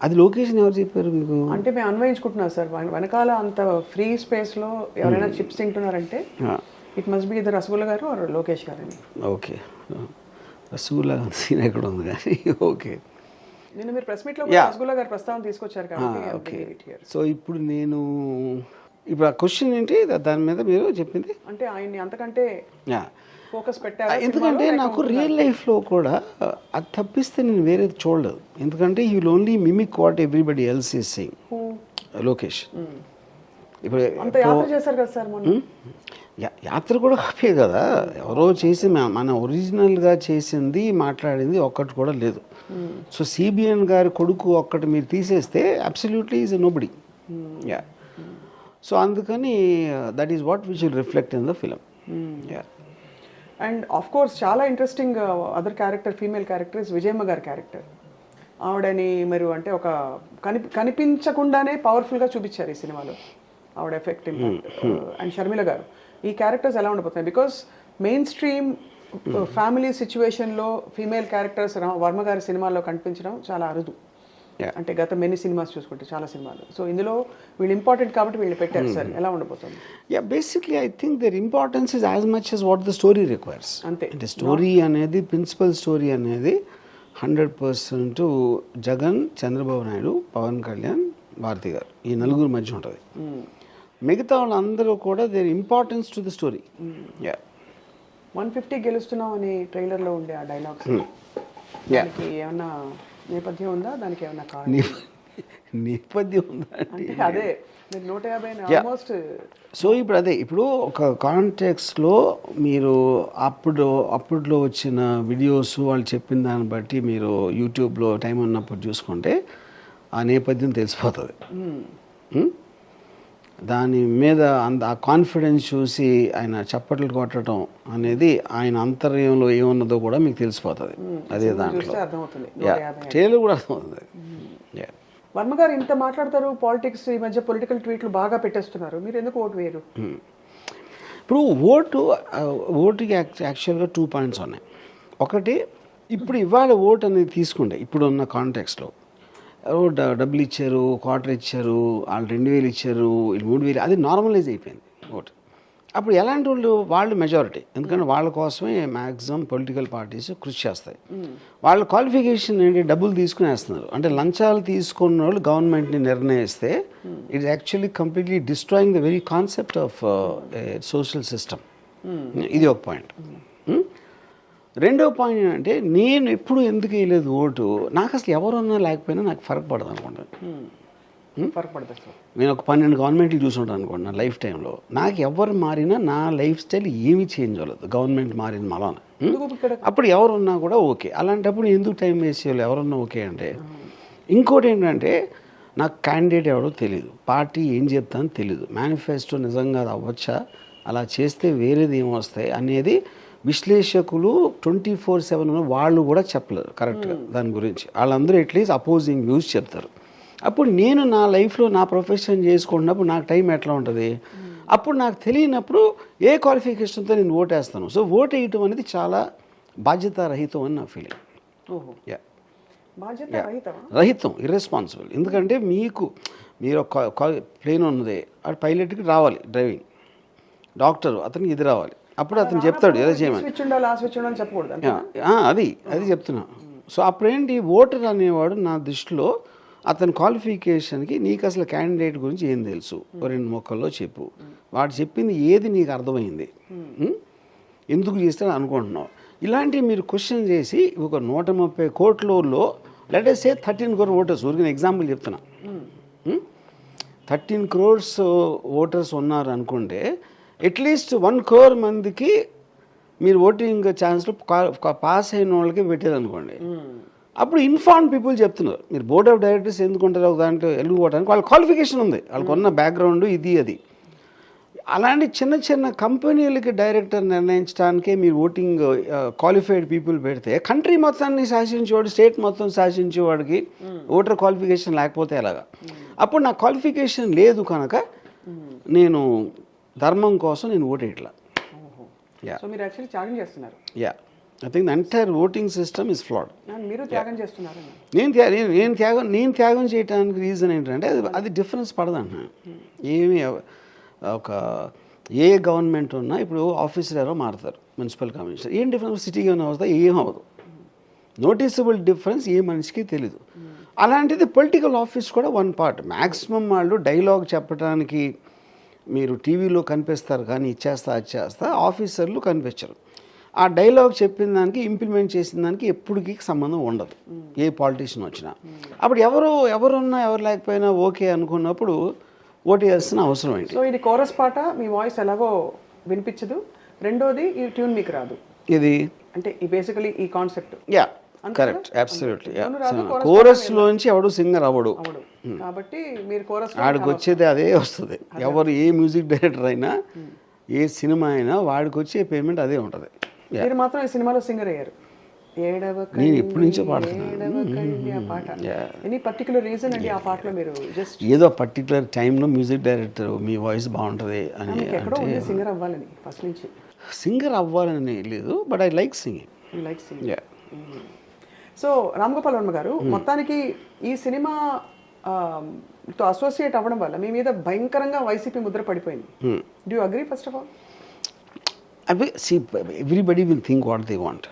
అది లోకేష్ ఎవరు చెప్పారు మీకు? అంటే మేము అన్వయించుకుంటున్నాం సార్. వెనకాల అంత ఫ్రీ స్పేస్లో ఎవరైనా చిప్స్ తింటున్నారంటే ఇట్ మస్ట్ బి ఇద్దరు రసగుల్లా గారు ఆర్ లోకేష్ గారని. ఓకే, రసగుల్లా సీన్ ఎక్కడ ఉంది కానీ ఓకే. నేను మీరు ప్రెస్ మీట్లో రసగుల్లా గారి ప్రస్తావన తీసుకొచ్చారు కాబట్టి. సో ఇప్పుడు ఇప్పుడు ఆ క్వశ్చన్ ఏంటి దాని మీద మీరు చెప్పింది? అంటే ఆయన్ని అంతకంటే ఫోకస్ పెట్టారు. ఎందుకంటే నాకు రియల్ లైఫ్లో కూడా అది తప్పిస్తే నేను వేరేది చూడలేదు. ఎందుకంటే you will only mimic what everybody else is saying. Lokesh ఇప్పుడు యాత్ర చేశారు కదా సార్ మొన్న. యాత్ర కూడా కాపే కదా, ఎవరో చేసి మన ఒరిజినల్గా చేసింది మాట్లాడింది ఒక్కటి కూడా లేదు. సో సిబిఎన్ గారి కొడుకు ఒక్కటి మీరు తీసేస్తే అబ్సల్యూట్లీ ఈజ్ నోబడి. సో అందుకని that is what which will reflect in the film. And of course చాలా interesting other character, female character is Vijayamma గారి క్యారెక్టర్. ఆవిడని మీరు అంటే ఒక కనిపించకుండానే పవర్ఫుల్గా చూపించారు ఈ సినిమాలో, ఆవిడ ఎఫెక్ట్ ఇంపాక్ట్. అండ్ షర్మిల గారు, ఈ క్యారెక్టర్స్ ఎలా ఉండిపోతున్నాయి? బికాస్ మెయిన్ స్ట్రీమ్ ఫ్యామిలీ సిచ్యువేషన్లో ఫీమేల్ క్యారెక్టర్స్ వర్మ గారి సినిమాల్లో కనిపించడం చాలా అరుదు. అంటే గత మెనీ సినిమాస్ చూసుకుంటే చాలా సినిమాలు. సో ఇందులో వీళ్ళు ఇంపార్టెంట్ కాబట్టి వీళ్ళు పెట్టారు సార్, ఎలా ఉండబోతుంది? Basically I think their importance is as much as what the story requires. అంతే. అంటే స్టోరీ అనేది ప్రిన్సిపల్ స్టోరీ అనేది 100% జగన్, చంద్రబాబు నాయుడు, పవన్ కళ్యాణ్, భారతి గారు ఈ నలుగురు మధ్య ఉంటుంది. మిగతా వాళ్ళందరూ కూడా their importance to the story. 150 గెలుస్తున్నాం అని ట్రైలర్లో ఉండే ఆ డైలాగ్స్ దానికి ఏమన్నా నేపథ్యం ఉందా? దానికి ఏమన్నా నేపథ్యం ఉందా అంటే అదే మీరు 150 ఆల్మోస్ట్. సో ఇప్పుడు అదే ఇప్పుడు ఒక కాంటెక్స్లో మీరు అప్పుడులో వచ్చిన వీడియోస్ వాళ్ళు చెప్పిన దాన్ని బట్టి మీరు యూట్యూబ్లో టైం ఉన్నప్పుడు చూసుకుంటే ఆ నేపథ్యం తెలిసిపోతుంది. దాని మీద ఆ కాన్ఫిడెన్స్ చూసి ఆయన చప్పట్లు కొట్టడం అనేది ఆయన అంతర్యంలో ఏమున్నదో కూడా మీకు తెలిసిపోతుంది. అదే దాంట్లో ట్రైలర్ కూడా అర్థమవుతుంది. వర్మ గారు ఇంత మాట్లాడతారు పాలిటిక్స్, ఈ మధ్య పొలిటికల్ ట్వీట్లు బాగా పెట్టేస్తున్నారు, మీరు ఎందుకు ఓటు వేయరు? ఇప్పుడు ఓటుకి యాక్చువల్గా 2 పాయింట్స్ ఉన్నాయి. ఒకటి ఇప్పుడు ఇవాళ ఓట్ అనేది తీసుకుంటే ఇప్పుడు ఉన్న కాంటెక్స్లో డబ్బులు ఇచ్చారు, క్వార్టర్ ఇచ్చారు, వాళ్ళు 2000 ఇచ్చారు, వీళ్ళు 3000, అది నార్మలైజ్ అయిపోయింది ఓట్. అప్పుడు ఎలాంటి వాళ్ళు మెజారిటీ, ఎందుకంటే వాళ్ళ కోసమే మ్యాక్సిమం పొలిటికల్ పార్టీస్ కృషి చేస్తాయి. వాళ్ళ క్వాలిఫికేషన్ ఏంటి, డబ్బులు తీసుకుని వేస్తున్నారు. అంటే లంచాలు తీసుకున్న వాళ్ళు గవర్నమెంట్ని నిర్ణయిస్తే it's actually completely destroying the very concept of social system. ఇది ఒక పాయింట్. రెండో పాయింట్ ఏంటంటే, నేను ఎప్పుడు ఎందుకు వేయలేదు ఓటు, నాకు అసలు ఎవరున్నా లేకపోయినా నాకు ఫరక్ పడదు అనుకుంటాను. ఫరక్ పడదు సార్. నేను ఒక 12 గవర్నమెంట్లు చూసుంటాను అనుకోండి నా లైఫ్ టైంలో. నాకు ఎవరు మారినా నా లైఫ్ స్టైల్ ఏమీ చేంజ్ అవ్వలేదు గవర్నమెంట్ మారిన మలాన. అప్పుడు ఎవరున్నా కూడా ఓకే. అలాంటప్పుడు ఎందుకు టైం వేస్ట్ చేయాలి, ఎవరున్నా ఓకే అంటే. ఇంకోటి ఏంటంటే, నాకు క్యాండిడేట్ ఎవడో తెలియదు, పార్టీ ఏం చెప్తానో తెలియదు, మేనిఫెస్టో నిజంగా అది అవ్వచ్చా, అలా చేస్తే వేరేది ఏమొస్తాయి అనేది విశ్లేషకులు 24/7 వాళ్ళు కూడా చెప్పలేరు కరెక్ట్గా దాని గురించి. వాళ్ళందరూ అట్లీస్ట్ అపోజింగ్ వ్యూస్ చెప్తారు. అప్పుడు నేను నా లైఫ్లో నా ప్రొఫెషన్ చేసుకున్నప్పుడు నాకు టైం ఎట్లా ఉంటుంది, అప్పుడు నాకు తెలియనప్పుడు ఏ క్వాలిఫికేషన్తో నేను ఓటేస్తాను. సో ఓటు వేయటం అనేది చాలా బాధ్యతారహితం అని నా ఫీలింగ్. రహితం, ఇర్రెస్పాన్సిబుల్. ఎందుకంటే మీరు ఒక ప్లేన్ ఉన్నది, ఆ పైలట్కి రావాలి డ్రైవింగ్, డాక్టర్ అతనికి ఇది రావాలి, అప్పుడు అతను చెప్తాడు ఏదో చేయమని. అది చెప్తున్నా. సో అప్పుడేంటి, ఓటర్ అనేవాడు నా దృష్టిలో అతని క్వాలిఫికేషన్కి నీకు అసలు క్యాండిడేట్ గురించి ఏం తెలుసు, 2 మొక్కల్లో చెప్పు, వాడు చెప్పింది ఏది నీకు అర్థమైంది, ఎందుకు చేస్తాడు అనుకుంటున్నావు, ఇలాంటివి మీరు క్వశ్చన్ చేసి ఒక 130 కోట్లలో let us say 13 crore voters, ఊరికి ఎగ్జాంపుల్ చెప్తున్నా, 13 crores ఓటర్స్ ఉన్నారు అనుకుంటే అట్లీస్ట్ 1 crore మందికి మీరు ఓటింగ్ ఛాన్స్లో పాస్ అయిన వాళ్ళకి పెట్టారనుకోండి. అప్పుడు ఇన్ఫార్మ్ పీపుల్ చెప్తున్నారు, మీరు బోర్డ్ ఆఫ్ డైరెక్టర్స్ ఎందుకుంటారు ఒక దాంట్లో వెళ్ళిపోవడానికి, వాళ్ళ క్వాలిఫికేషన్ ఉంది, వాళ్ళకు ఉన్న బ్యాక్గ్రౌండ్ ఇది అది. అలాంటి చిన్న చిన్న కంపెనీలకి డైరెక్టర్ నిర్ణయించడానికే మీరు ఓటింగ్ క్వాలిఫైడ్ పీపుల్ పెడితే కంట్రీ మొత్తాన్ని శాసించేవాడు, స్టేట్ మొత్తం శాసించేవాడికి ఓటర్ క్వాలిఫికేషన్ లేకపోతే ఎలాగా. అప్పుడు నా క్వాలిఫికేషన్ లేదు కనుక నేను ధర్మం కోసం నేను ఓటేట్లా. I think the entire voting system is flawed. నేను త్యాగం చేయడానికి రీజన్ ఏంటంటే అది డిఫరెన్స్ పడదంటున్నాను. ఏమి ఒక ఏ గవర్నమెంట్ ఉన్నా ఇప్పుడు ఆఫీసర్ ఎవరో మారుతారు, మున్సిపల్ కమిషనర్, ఏం డిఫరెన్స్, సిటీ గవర్నర్ అవుతా ఏం అవ్వదు, నోటీసబుల్ డిఫరెన్స్ ఏ మనిషికి తెలీదు. అలాంటిది పొలిటికల్ ఆఫీస్ కూడా వన్ పార్ట్. మ్యాక్సిమం వాళ్ళు డైలాగ్ చెప్పడానికి మీరు టీవీలో కనిపిస్తారు కానీ ఇచ్చేస్తా అది చేస్తా, ఆఫీసర్లు కనిపించరు. ఆ డైలాగ్ చెప్పిన దానికి ఇంప్లిమెంట్ చేసిన దానికి ఎప్పటికీ సంబంధం ఉండదు ఏ పాలిటీషియన్ వచ్చినా. అప్పుడు ఎవరున్నా ఎవరు లేకపోయినా ఓకే అనుకున్నప్పుడు ఓటు వేయాల్సిన అవసరం ఏంటి. సో ఇది కోరస్ పాట, మీ వాయిస్ ఎలాగో వినిపించదు, రెండోది ఈ ట్యూన్ మీకు రాదు, ఇది అంటే ఈ బేసికలీ ఈ కాన్సెప్ట్. Correct, absolutely. కోరస్ లోంచి ఎవడు సింగర్ అవ్వడు, కాబట్టి మీరు కోరస్ వాడికి వచ్చేది అదే వస్తుంది. ఎవరు ఏ మ్యూజిక్ డైరెక్టర్ అయినా ఏ సినిమా అయినా వాడికి వచ్చే పేమెంట్ అదే ఉంటుంది. మీరు మాత్రం ఈ సినిమాలో సింగర్ అయ్యారు. నేను ఎప్పటి నుంచో పాడుతున్నాను. ఎనీ పర్టికులర్ రీజన్ అండి ఆ పాటలో మీరు జస్ట్ ఏదో పర్టికులర్ టైంలో మ్యూజిక్ డైరెక్టర్ మీ వాయిస్ బాగుంటుంది అని, సింగర్ అవ్వాలని ఫస్ట్ నుంచి సింగర్ అవ్వాలని లేదు, but I like singing. So Ram Gopal Varma గారు, మొత్తానికి ఈ సినిమా తో అసోసియేట్ అవ్వడం వల్ల మీ మీద భయంకరంగా వైసీపీ ముద్ర పడిపోయింది. Do you agree first of all? Everybody will think what they want.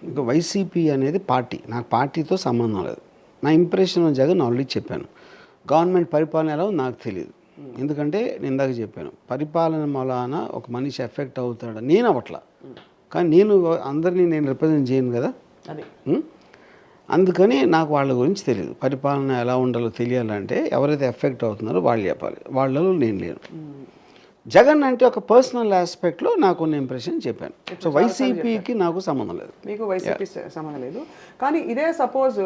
ఇంకా వైసీపీ అనేది పార్టీ, నాకు పార్టీతో సంబంధం లేదు. నా ఇంప్రెషన్ జగన్ ఆల్రెడీ చెప్పాను. గవర్నమెంట్ పరిపాలన ఎలా నాకు తెలియదు, ఎందుకంటే నేను ఇందాక చెప్పాను పరిపాలన వలన ఒక మనిషి ఎఫెక్ట్ అవుతాడు. నేను అవ్వట్లా, కానీ నేను అందరినీ నేను రిప్రజెంట్ చేయను కదా, అందుకని నాకు వాళ్ళ గురించి తెలియదు. పరిపాలన ఎలా ఉండాలో తెలియాలంటే ఎవరైతే ఎఫెక్ట్ అవుతున్నారో వాళ్ళు చెప్పాలి, వాళ్ళలో నేను లేను. జగన్ అంటే ఒక పర్సనల్ ఆస్పెక్ట్లో నాకు ఉన్న ఇంప్రెషన్ చెప్పాను. సో వైసీపీకి నాకు సంబంధం లేదు. మీకు వైసీపీ సంబంధం లేదు, కానీ ఇదే సపోజ్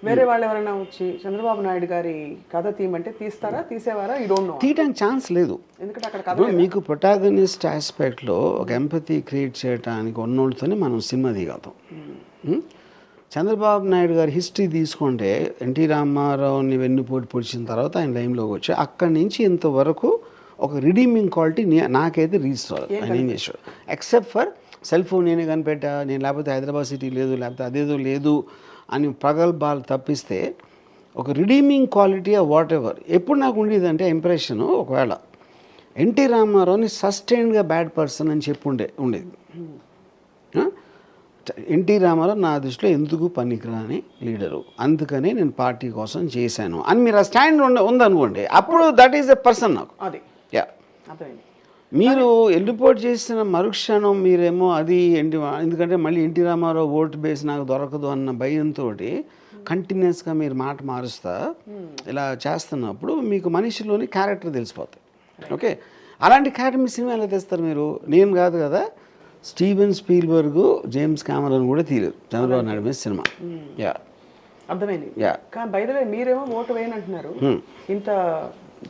వేరే వాళ్ళు ఎవరైనా వచ్చి చంద్రబాబు నాయుడు గారి కథ తీయమంటే తీస్తారా, తీసేవారా? You don't know. తీయడానికి ఛాన్స్ లేదు, ఎందుకంటే అక్కడ మీకు ప్రొటాగనిస్ట్ ఆస్పెక్ట్లో ఒక ఎంపతి క్రియేట్ చేయడానికి ఉన్నోళ్ళతోనే మనం సినిమా తీయగలుగుతాం. చంద్రబాబు నాయుడు గారి హిస్టరీ తీసుకుంటే ఎన్టీ రామారావుని వెన్నుపోటు పొడిచిన తర్వాత ఆయన లైన్లోకి వచ్చి అక్కడి నుంచి ఇంతవరకు ఒక రిడీమింగ్ క్వాలిటీ నాకైతే రీచ్ అవ్వదు. ఆయన ఏం చేశాడు, ఎక్సెప్ట్ ఫర్ సెల్ ఫోన్ నేనే కనిపెట్టా, నేను లేకపోతే హైదరాబాద్ సిటీ లేదు, లేకపోతే అదేదో లేదు అని ప్రగల్భాలు తప్పిస్తే ఒక redeeming quality of what ever ఎప్పుడు నాకు ఉండేదంటే ఇంప్రెషను, ఒకవేళ ఎన్టీ రామారావుని సస్టైన్డ్గా బ్యాడ్ పర్సన్ అని చెప్పి ఉండేది. ఎన్టీ రామారావు నా దృష్టిలో ఎందుకు పనికిరాని లీడరు, అందుకనే నేను పార్టీ కోసం చేశాను అని మీరు ఆ స్టాండ్ ఉందనుకోండి, అప్పుడు దట్ ఈస్ ఎ పర్సన్ నాకు. అది యా, మీరు ఎల్లిపోటు చేసిన మరుక్షణం మీరేమో అది ఎందుకంటే మళ్ళీ ఎన్టీ రామారావు ఓటు బేస్ నాకు దొరకదు అన్న భయంతో కంటిన్యూస్గా మీరు మాట మారుస్తా ఇలా చేస్తున్నప్పుడు మీకు మనిషిలోని క్యారెక్టర్ తెలిసిపోతాయి. ఓకే, అలాంటి క్యారెక్టర్ మీ సినిమా ఎలా తెస్తారు మీరు? నేను కాదు కదా, స్టీవెన్ స్పీల్బర్గ్, జేమ్స్ కామెరాన్ కూడా తీయలేదు చంద్రబాబు నాయుడు మీద సినిమా. యా, అర్థమైంది. కానీ బై ద వే మీరేమో ఓటు వేయనంటున్నారు, ఇంత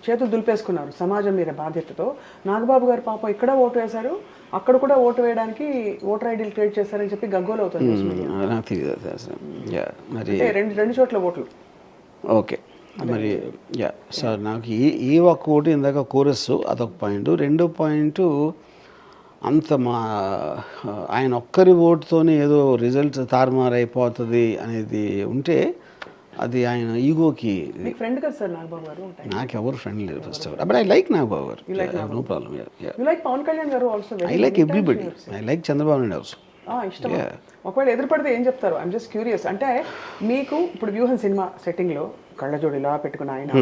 చేతులు దులిపేసుకున్నారు సమాజం మీద బాధ్యతతో. నాగబాబు గారు పాపం ఇక్కడ ఓటు వేశారు, అక్కడ కూడా ఓటు వేయడానికి ఓటర్ ఐడీలు క్రియేట్ చేశారని చెప్పి గగ్గోలు అవుతుంది. నాకు తెలియదు అసలు. యా, మరి రెండు చోట్ల ఓట్లు. ఓకే, మరి యా సార్, నాకు ఈ ఒక్క ఓటు ఇందాక కోరస్ అదొక పాయింట్. రెండో పాయింట్, అంత ఆయన ఒక్కరి ఓటుతోనే ఏదో రిజల్ట్ తారుమారైపోతుంది అనేది ఉంటే అది ఆయన ఈగోకి. ఫ్రెండ్ కదా సార్ నాగబాబు గారు? నాకు ఎవరు ఫ్రెండ్ లేరు first of all, but I like Nagababu గారు, నో ప్రాబ్లం. పవన్ కళ్యాణ్ గారు also? I like everybody, I like Chandrababu Naidu also. ఇష్టం. ఒకవేళ ఎదురుపడితే ఏం చెప్తారు? I'm just curious. అంటే మీకు ఇప్పుడు వ్యూహం సినిమా సెట్టింగ్లో కళ్ళజోడు ఇలా పెట్టుకున్న ఆయన,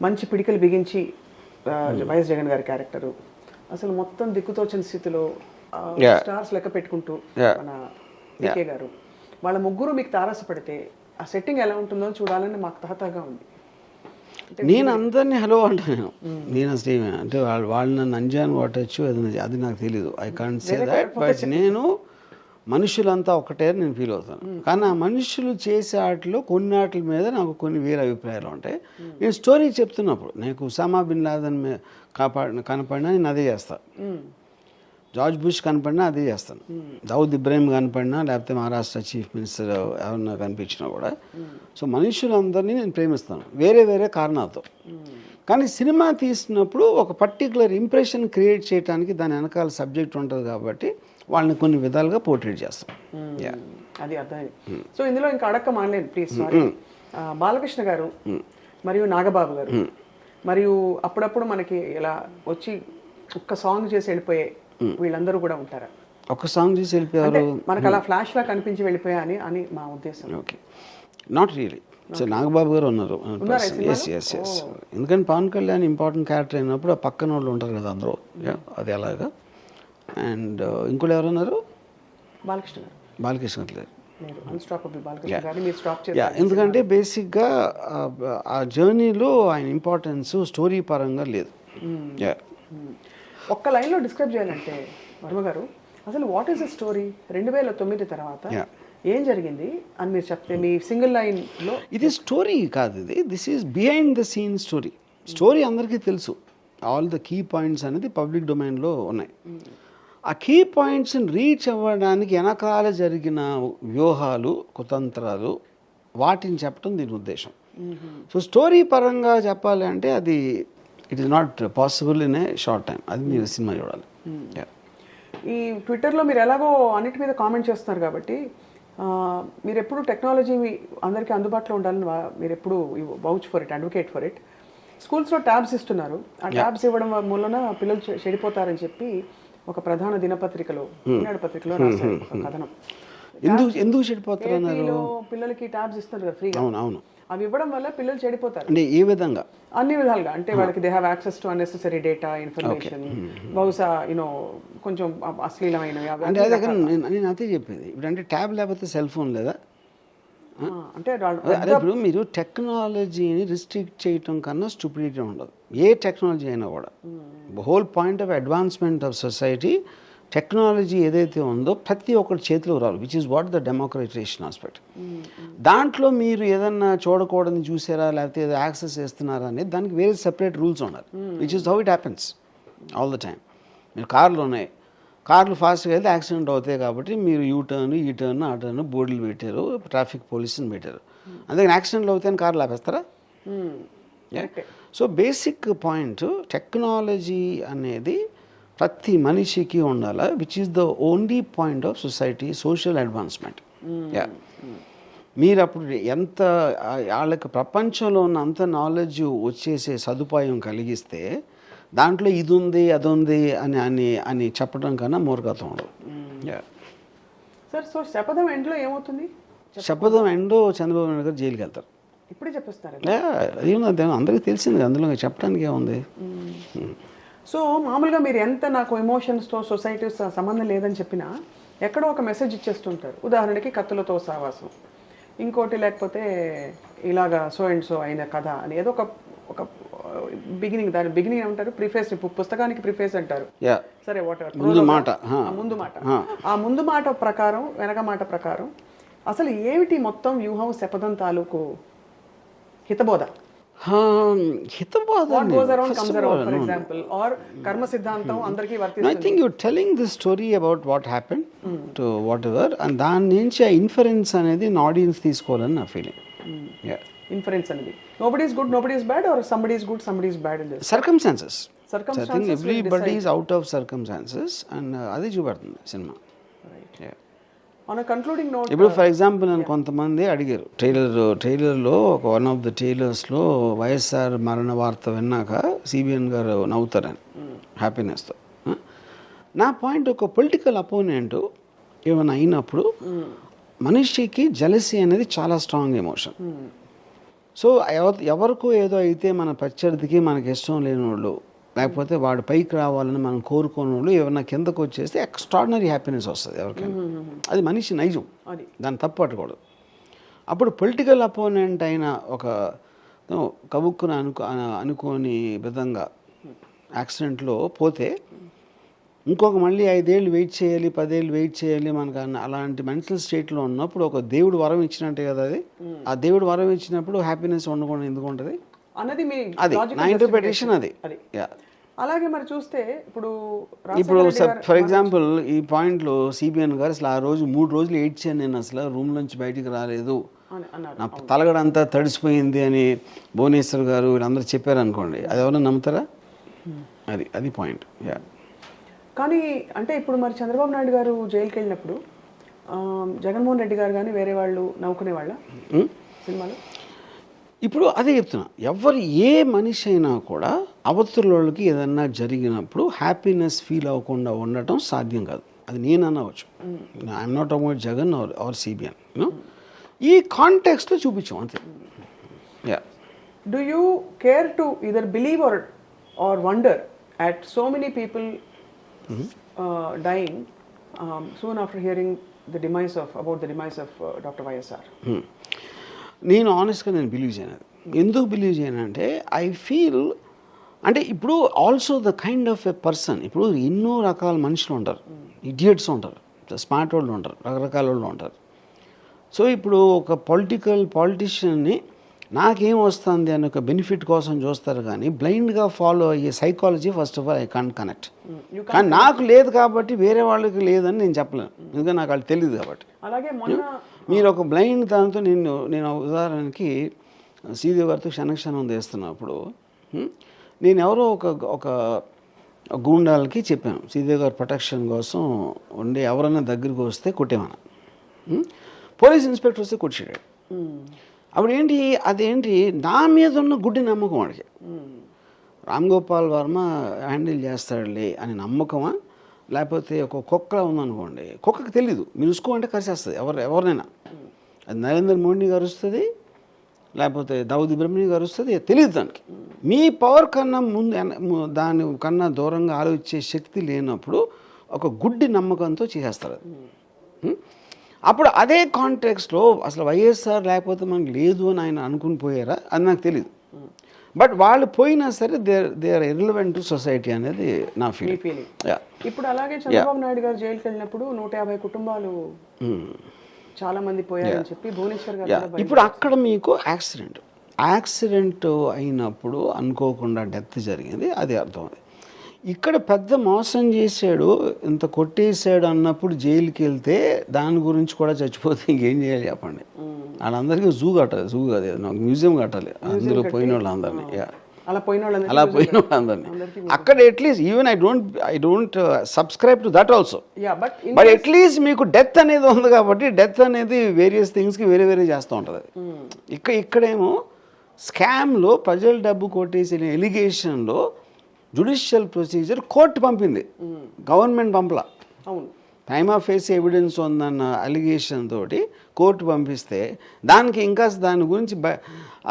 మంచి పిడికలు బిగించి వైఎస్ జగన్ గారి క్యారెక్టరు, అసలు మొత్తం దిక్కుతోచిన స్థితిలో స్టార్స్ లెక్క పెట్టుకుంటూ మన పికే గారు, వాళ్ళ ముగ్గురు మీకు తారసపడితే ఆ సెట్టింగ్ ఎలా ఉంటుందో చూడాలని మాకు తహతగా ఉంది. నేను అందరినీ హలో అంటాను. నేను అసలు అంటే వాళ్ళు నన్ను అంజాన్ కొట్టచ్చు, అది నాకు తెలీదు. I can't say that. But నేను మనుషులంతా ఒకటే నేను ఫీల్ అవుతాను. కానీ ఆ మనుషులు చేసే వాటిలో కొన్ని వాటి మీద నాకు కొన్ని వేరే అభిప్రాయాలు ఉంటాయి. నేను స్టోరీ చెప్తున్నప్పుడు నాకు ఉసామా బిన్ లాదెన్ కనపడినా నేను అదే చేస్తాను, జార్జ్ బుష్ కనపడినా అదే చేస్తాను, దావుద్ ఇబ్రాహిం కనపడినా, లేకపోతే మహారాష్ట్ర చీఫ్ మినిస్టర్ ఎవరన్నా కనిపించినా కూడా. సో మనుషులందరినీ నేను ప్రేమిస్తాను వేరే వేరే కారణాలతో. కానీ సినిమా తీసినప్పుడు ఒక పర్టికులర్ ఇంప్రెషన్ క్రియేట్ చేయడానికి దాని వెనకాల సబ్జెక్ట్ ఉంటుంది కాబట్టి వాళ్ళని కొన్ని విధాలుగా పోర్ట్రేట్ చేస్తాం. అది అర్థమైంది. సో ఇందులో ఇంకా అడక్క మానలేదు ప్లీజ్, సారీ. బాలకృష్ణ గారు మరియు నాగబాబు గారు మరియు అప్పుడప్పుడు మనకి ఇలా వచ్చి ఒక్క సాంగ్ చేసి వెళ్ళిపోయే వీళ్ళందరూ కూడా ఉంటారా? ఒక సాంగ్ చేసి వెళ్ళిపోయారు మనకు అలా ఫ్లాష్ లా కనిపించి వెళ్ళిపోయా అని మా ఉద్దేశం. Okay, not really. So Nagababu గారు ఉన్నారు. ఎస్ ఎస్ ఎస్, ఎందుకంటే పవన్ కళ్యాణ్ ఇంపార్టెంట్ క్యారెక్టర్ అయినప్పుడు ఆ పక్కన వాళ్ళు ఉంటారు కదా అందరూ, అది అలాగా. అండ్ ఇంకోటి ఎవరున్నారు? బాలకృష్ణ గారు. బాలకృష్ణ గారు ఎందుకంటే బేసిక్గా ఆ జర్నీలో ఆయన ఇంపార్టెన్స్ స్టోరీ పరంగా లేదు. ఒక్క లైన్లో డిస్క్రైబ్ చేయాలంటే వర్మ గారు, అసలు వాట్ ఈస్ ద స్టోరీ? 2009 తర్వాత ఏం జరిగింది అని మీరు చెప్తే మీ సింగిల్ లైన్లో. ఇది స్టోరీ కాదు, this is behind the scene story. Story అందరికీ తెలుసు, ఆల్ ద కీ పాయింట్స్ అనేది పబ్లిక్ డొమైన్లో ఉన్నాయి. ఆ కీ పాయింట్స్ని రీచ్ అవ్వడానికి వెనకాల జరిగిన వ్యూహాలు, కుతంత్రాలు, వాటిని చెప్పడం దీని ఉద్దేశం. సో స్టోరీ పరంగా చెప్పాలి అంటే అది it is not possible in a short time. అది మీరు సినిమా చూడాలి. ఈ ట్విట్టర్లో మీరు ఎలాగో అన్నిటి మీద కామెంట్ చేస్తున్నారు కాబట్టి మీరు ఎప్పుడు టెక్నాలజీ అందరికీ అందుబాటులో ఉండాలని మీరు ఎప్పుడు vouch for it, advocate for it. స్కూల్స్లో ట్యాబ్స్ ఇస్తున్నారు, ఆ ట్యాబ్స్ ఇవ్వడం మూలన పిల్లలు చెడిపోతారని చెప్పి ఒక ప్రధాన దినపత్రికలో, ఈనాడు పత్రికలో రాశారు ఒక కథనం. ఎందుకు చెడిపోతారు? పిల్లలకి ట్యాబ్స్ ఇస్తున్నారు కదా ఫ్రీగా. అవును, అవి ఇవ్వడం వల్ల పిల్లలు చెడిపోతారు. అంటే ఏ విధంగా? అన్ని విధాలుగా. అంటే వాళ్ళకి they have access to unnecessary data, information, బహుశా కొంచెం అశ్లీలమైనవి. అంటే నేను అదే చెప్పేది. ఇప్పుడు అంటే ట్యాబ్ లేకపోతే సెల్ ఫోన్ లేదా? అంటే ఇప్పుడు మీరు టెక్నాలజీని రిస్ట్రిక్ట్ చేయటం కన్నా స్టూపిడిటీ ఉండదు, ఏ టెక్నాలజీ అయినా కూడా. Whole point of advancement of society technology ఏదైతే ఉందో ప్రతి ఒక్కరి చేతిలో రావాలి, which is what the democratisation aspect. దాంట్లో మీరు ఏదన్నా చూడకూడదని చూసారా, లేకపోతే ఏదో యాక్సెస్ చేస్తున్నారా అనేది దానికి వేరే సెపరేట్ రూల్స్ ఉండాలి, which is how it happens all the time. మీరు కార్లు ఉన్నాయి, కార్లు ఫాస్ట్గా అయితే యాక్సిడెంట్ అవుతాయి కాబట్టి మీరు యూ టర్న్, ఈ టర్న్, ఆ టర్న్ బోర్డులు పెట్టారు, ట్రాఫిక్ పోలీసుని పెట్టారు. అందుకని యాక్సిడెంట్లు అవుతాయని కార్లు ఆపేస్తారా? సో బేసిక్ పాయింట్, టెక్నాలజీ అనేది ప్రతి మనిషికి ఉండాలి, which is the only point of society social advancement. మీరు అప్పుడు ఎంత వాళ్ళకి ప్రపంచంలో ఉన్న అంత నాలెడ్జ్ వచ్చేసే సదుపాయం కలిగిస్తే దాంట్లో ఇది ఉంది అది ఉంది అని అని అని చెప్పడం కన్నా మూర్ఖత్వం ఉండదు. సార్, సో శపథం ఎండ్లో ఏమవుతుంది? శపథం ఎండో చంద్రబాబు నాయుడు గారు జైలుకి వెళ్తారు. ఇప్పుడే చెప్పేస్తారు. అది అందరికీ తెలిసింది, అందులో చెప్పడానికి ఏముంది. సో మామూలుగా మీరు ఎంత నాకు ఎమోషన్స్తో సొసైటీస్ సంబంధం లేదని చెప్పినా ఎక్కడో ఒక మెసేజ్ ఇచ్చేస్తుంటారు. ఉదాహరణకి కత్తులతో సావాసం, ఇంకోటి లేకపోతే ఇలాగా సో అండ్ సో అయిన కథ అని ఏదో ఒక ఒక బిగినింగ్, దాని బిగినింగ్ ఏమంటారు, ప్రిఫేస్, పుస్తకానికి ప్రిఫేస్ అంటారు. సరే, వాట్ ఎవర్, ముందు మాట, ఆ ముందు మాట ప్రకారం వెనక మాట ప్రకారం అసలు ఏమిటి మొత్తం వ్యూహం శపథం తాలూకు హితబోధ? I think you're telling the story about what happened to whatever, and దాని నుంచి ఆ ఇన్ఫరెన్స్ అనేది ఆడియన్స్ తీసుకోవాలని నా ఫీలింగ్. ఇన్ఫరెన్స్ అనేది nobody is good, nobody is bad, or somebody is good, somebody is bad in this circumstances. I think everybody is out of circumstances, and అది చూపెడుతుంది cinema. On a concluding note, ఇప్పుడు for example నన్ను కొంతమంది అడిగారు, ట్రైలర్లో ఒక one of the ట్రైలర్స్లో YSR మరణ వార్త విన్నాక సిబిఎన్ గారు నవ్వుతారని హ్యాపీనెస్తో. నా పాయింట్, ఒక పొలిటికల్ అపోనెంట్ ఏమైనా అయినప్పుడు మనిషికి జెలసీ అనేది చాలా స్ట్రాంగ్ ఎమోషన్. సో ఎవరికో ఏదో అయితే మన ప్రత్యర్థికి మనకి ఇష్టం లేని వాళ్ళు, లేకపోతే వాడు పైకి రావాలని మనం కోరుకోని వాళ్ళు ఏమన్నా కిందకు వచ్చేస్తే ఎక్స్ట్రాడినరీ హ్యాపీనెస్ వస్తుంది ఎవరికైనా. అది మనిషి నైజం, దాన్ని తప్పు పట్టకూడదు. అప్పుడు పొలిటికల్ అపోనెంట్ అయిన ఒక కబుక్కున అనుకోని విధంగా యాక్సిడెంట్లో పోతే ఇంకొక మళ్ళీ 5 ఏళ్ళు వెయిట్ చేయాలి, 10 ఏళ్ళు వెయిట్ చేయాలి మనకు అలాంటి మెంటల్ స్టేట్లో ఉన్నప్పుడు ఒక దేవుడు వరం ఇచ్చినట్టే కదా అది. ఆ దేవుడు వరం ఇచ్చినప్పుడు హ్యాపీనెస్ ఉండకుండా ఎందుకు ఉంటుంది అన్నది మీ అది నా ఇంటర్ప్రిటేషన్. అది అలాగే మరి చూస్తే ఇప్పుడు ఫర్ ఎగ్జాంపుల్ ఈ పాయింట్లో సిబిఎన్ గారు అసలు ఆ రోజు 3 రోజులు ఏడ్చాను నేను, అసలు రూమ్ నుంచి బయటికి రాలేదు, నా తలగడంతా తడిసిపోయింది అని భువనేశ్వర్ గారు వీళ్ళందరూ చెప్పారు అనుకోండి, అది ఎవరైనా నమ్ముతారా? అది పాయింట్. కానీ అంటే ఇప్పుడు మరి చంద్రబాబు నాయుడు గారు జైలుకి వెళ్ళినప్పుడు జగన్మోహన్ రెడ్డి గారు కానీ వేరే వాళ్ళు నవ్వుకునే వాళ్ళ సినిమాలో? ఇప్పుడు అదే చెప్తున్నా, ఏ మనిషి అయినా కూడా అవతల వాళ్ళకి ఏదన్నా జరిగినప్పుడు హ్యాపీనెస్ ఫీల్ అవ్వకుండా ఉండటం సాధ్యం కాదు. అది నేను అనవచ్చు, I'm not about Jagan or CBN. ఈ కాంటెక్స్ట్లో చూపించాం అంతే. Do you care to either believe or wonder at so many people dying soon after hearing about the demise of Dr. YSR? నేను ఆనెస్ట్గా బిలీవ్ చేయను. ఎందుకు బిలీవ్ చేయనంటే ఐ ఫీల్ అంటే ఇప్పుడు also the kind of a person, ఇప్పుడు ఎన్నో రకాల మనుషులు ఉంటారు, ఇడియట్స్ ఉంటారు, స్మార్ట్ వాళ్ళు ఉంటారు, రకరకాల వాళ్ళు ఉంటారు. సో ఇప్పుడు ఒక పాలిటిషియన్ని నాకేం వస్తుంది అని ఒక బెనిఫిట్ కోసం చూస్తారు, కానీ బ్లైండ్గా ఫాలో అయ్యే psychology first of all I can't connect. కానీ నాకు లేదు కాబట్టి వేరే వాళ్ళకి లేదని నేను చెప్పలేను, ఎందుకంటే నాకు వాళ్ళు తెలియదు కాబట్టి. అలాగే మీరు ఒక బ్లైండ్ దాంతో నేను ఉదాహరణకి శ్రీదేవి గారితో క్షణక్షణం తీస్తున్నప్పుడు నేను ఎవరో ఒక గూండాలకి చెప్పాను శ్రీదేవి గారి ప్రొటెక్షన్ కోసం ఉండి ఎవరైనా దగ్గరికి వస్తే కొట్టేమన్నా. పోలీస్ ఇన్స్పెక్టర్ వస్తే కొట్టాడు. అప్పుడు అదేంటి నా మీద ఉన్న గుడ్డి నమ్మకం వాడికి, రామ్ గోపాల్ వర్మ హ్యాండిల్ చేస్తాడులే అని నమ్మకమా, లేకపోతే ఒక కుక్క ఉందనుకోండి, కుక్కకి తెలీదు మినుసుకో అంటే కరిసేస్తుంది ఎవరినైనా. అది నరేంద్ర మోడీ గారు వస్తుంది, లేకపోతే దావుద్ ఇబ్రహీం గారు వస్తుంది, తెలియదు దానికి. మీ పవర్ కన్నా దాని కన్నా దూరంగా ఆలోచించే శక్తి లేనప్పుడు ఒక గుడ్డి నమ్మకంతో చేసేస్తారు. అప్పుడు అదే కాంటెక్స్లో అసలు వైఎస్ఆర్ లేకపోతే మనకు లేదు అని ఆయన అనుకుని పోయారా అది నాకు తెలియదు. బట్ వాళ్ళు పోయినా సరే they are irrelevant to society అనేది నా ఫీలింగ్. ఇప్పుడు అలాగే చంద్రబాబు నాయుడు గారు జైలుకి వెళ్ళినప్పుడు 150 కుటుంబాలు చాలా మంది పోయారని చెప్పి భువనేశ్వర్ గారు. ఇప్పుడు అక్కడ మీకు యాక్సిడెంట్ అయినప్పుడు అనుకోకుండా డెత్ జరిగింది, అది అర్థం. ఇక్కడ పెద్ద మోసం చేశాడు, ఇంత కొట్టేశాడు అన్నప్పుడు జైలుకి వెళ్తే దాని గురించి కూడా చచ్చిపోతే ఇంకేం చేయాలి చెప్పండి. వాళ్ళందరికీ జూ కాదు నాకు మ్యూజియం కట్టాలి అందులో పోయిన వాళ్ళందరినీ. అలా పోయిన అలా పోయిన వాళ్ళందరినీ అక్కడ at least even I don't subscribe to that also. But at least మీకు డెత్ అనేది ఉంది కాబట్టి డెత్ అనేది వేరియస్ థింగ్స్కి వేరే చేస్తూ ఉంటుంది. ఇక్కడేమో స్కామ్లో ప్రజల డబ్బు కొట్టేసిన ఎలిగేషన్లో జుడిషియల్ ప్రొసీజర్ కోర్టు పంపింది, గవర్నమెంట్ పంపలా. అవును, టైమ్ ఆఫ్ ఫేస్ ఎవిడెన్స్ ఉందన్న అలిగేషన్ తోటి కోర్టు పంపిస్తే దానికి ఇంకా దాని గురించి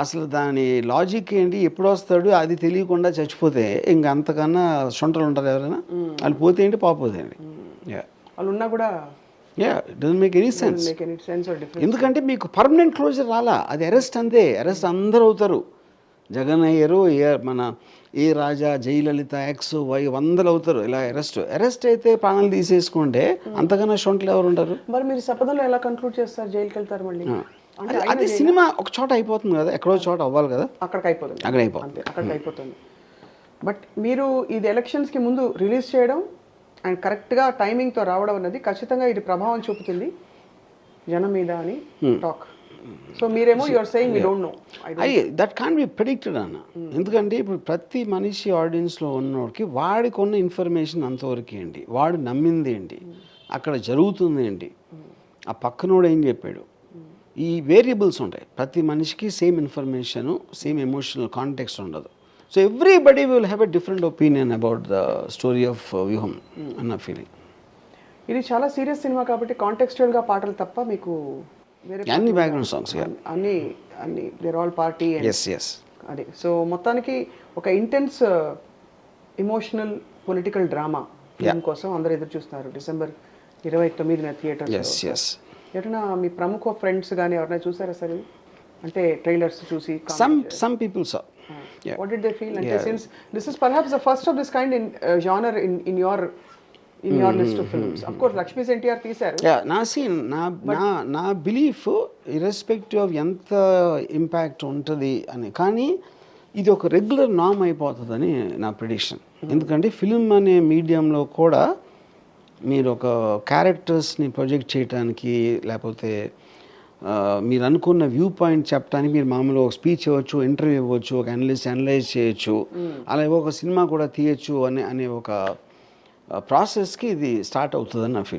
అసలు దాని లాజిక్ ఏంటి, ఎప్పుడు వస్తాడు అది తెలియకుండా చచ్చిపోతే ఇంక అంతకన్నా సొంటలు ఉంటారు ఎవరైనా? వాళ్ళు పోతే ఏంటి, పాపోతే ఏంటి? వాళ్ళు ఉన్నా కూడా it doesn't make any sense. ఎందుకంటే మీకు పర్మనెంట్ క్లోజర్ రాలా, అది అరెస్ట్ అంతే. అరెస్ట్ అందరూ అవుతారు. జగన్ అయ్యారు, మన ఏ రాజా, జయలలిత, ఎక్స్ వై వందలు అవుతారు ఇలా అరెస్ట్ అయితే ప్రాణాలు తీసేసుకుంటే అంతకన్నా సొంటలు ఎవరు ఉంటారు? మరి మీరు శపథంలో ఎలా కంక్లూడ్ చేస్తారు? జైలుకి వెళ్తారు మళ్ళీ? అది సినిమా ఒక చోట అయిపోతుంది కదా, ఎక్కడో చోట అవ్వాలి కదా, అక్కడికి అయిపోతుంది. బట్ మీరు ఇది ఎలక్షన్స్కి ముందు రిలీజ్ చేయడం అండ్ కరెక్ట్గా టైమింగ్తో రావడం అనేది ఖచ్చితంగా ఇది ప్రభావం చూపుతుంది జనం మీద అని టాక్. సో మీరేమో your saying we don't know. That can be predicted అన్న. ఎందుకంటే ఇప్పుడు ప్రతి మనిషి ఆడియన్స్లో ఉన్నోడికి వాడికి ఉన్న ఇన్ఫర్మేషన్ అంతవరకు ఏంటి, వాడు నమ్మింది ఏంటి, అక్కడ జరుగుతుంది ఏంటి, ఆ పక్కనోడు ఏం చెప్పాడు, ఈ వేరియబుల్స్ ఉంటాయి. ప్రతి మనిషికి same information, same emotional context ఉండదు. So everybody will have a different opinion about the story of Vyuham అన్న ఫీలింగ్. ఇది చాలా సీరియస్ సినిమా కాబట్టి కాంటెక్స్చువల్గా పాటలు తప్ప మీకు అన్ని బ్యాక్గ్రౌండ్ సాంగ్స్ అన్ని దేర్ ఆల్ పార్టీ. అదే. సో మొత్తానికి ఒక intense emotional political drama film కోసం అందరూ ఎదురు చూస్తున్నారు. డిసెంబర్ 29న థియేటర్స్. ఎవరైనా మీ ప్రముఖ ఫ్రెండ్స్ కానీ ఎవరైనా చూసారా సార్? అంటే ట్రైలర్స్ చూసి some people saw. What did they feel? And since this is perhaps the first of this kind in genre in your list of films. Of course Lakshmi NTR తీశారు. నా belief irrespective of ఎంత impact ఉంటుంది అని, కానీ ఇది ఒక regular నామ్ అయిపోతుందని నా ప్రిడిక్షన్. ఎందుకంటే ఫిల్మ్ అనే మీడియంలో కూడా మీరు ఒక క్యారెక్టర్స్ని ప్రొజెక్ట్ చేయడానికి, లేకపోతే మీరు అనుకున్న వ్యూ పాయింట్ చెప్పడానికి మీరు మామూలుగా ఒక స్పీచ్ ఇవ్వచ్చు, ఇంటర్వ్యూ ఇవ్వచ్చు, ఒక అనలైజ్ చేయొచ్చు, అలాగే ఒక సినిమా కూడా తీయచ్చు అనే ఒక ప్రాసెస్కి ఇది స్టార్ట్ అవుతుందని నా ఫీల్.